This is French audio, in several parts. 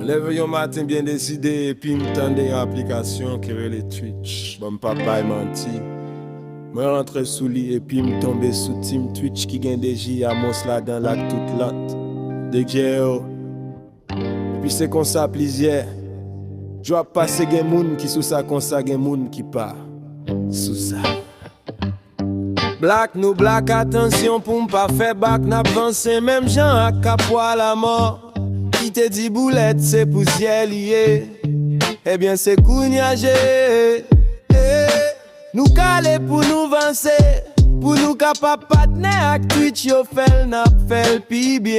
Lève un matin bien décidé et puis m'tende une application qui est le Twitch. Bon papa est menti. Moi rentre sous lit et puis m'tombe sous team Twitch qui gagne des J à Mos là dans la toute lotte. Dès que j'ai puis c'est comme ça plaisir. Je dois passer gen moun qui sous ça comme ça gen moun qui part. Sous ça. Black nous black attention pour m'pas faire back n'avancer même gens à capois la mort. Qui te dit boulette c'est poussière liée. Eh bien c'est cougnager. Nous caler pour nous avancer. Pour nous capables partenaire avec Twitch yo fait n'a fait pi bien.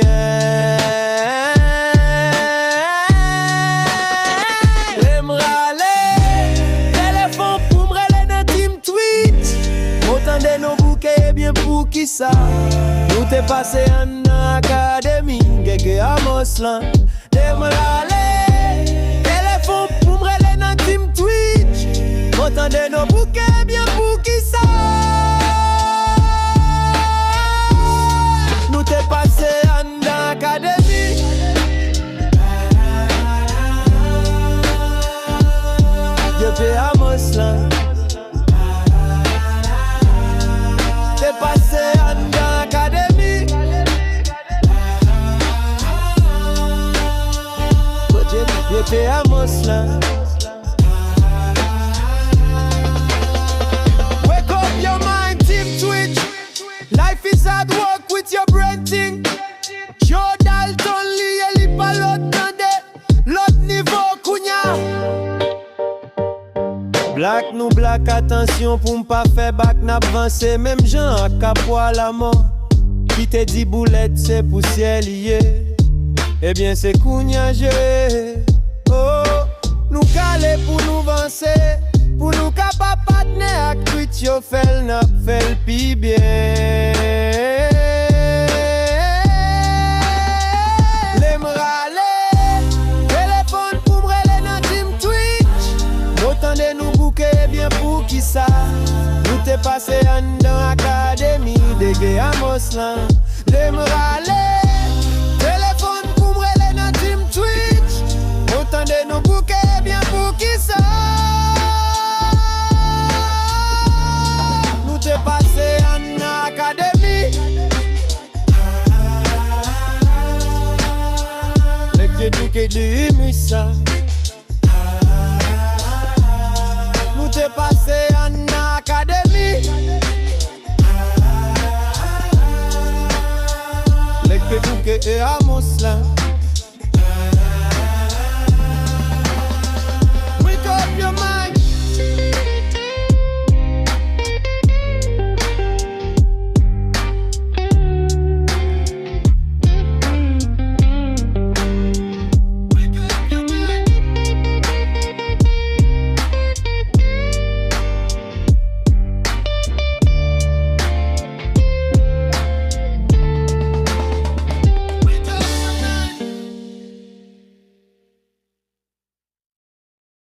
M'entendez nos bouquets bien pour qui ça. Nous t'es passé en académie, gege à Moslan. Démrale, téléphone pour m'rele dans team Twitch. M'entendez nos bouquets bien pour qui ça. Nous t'es passé en académie. Gege à Moslan. T'es passé en académie. J'étais à Moslan. Wake up your mind, team Twitch. Life is hard work with your brain thing. Joe Dalton li li pa l'autre nande. L'autre niveau kounya. Black nous black attention pour m'pas faire back n'avancer même gens à capois la mort. Qui te dit boulette c'est poussière liée. Eh bien c'est cougnager. Oh, nous caler pour nous avancer. Pour nous capables partenaire avec Twitch yo fait n'a fait pi bien. Les m'rale, téléphone pour m'rele dans team Twitch. M'entendez nous bouquet bien pour qui ça. Nous t'es passé en dans académie de à Moslan. Les m'rale, téléphone pour m'rele dans team Twitch. M'entendez nous bouquet bien pour qui ça. Nous t'es passé en académie. Les que du musa. Nous t'es passé en académie. Les que à Moslan.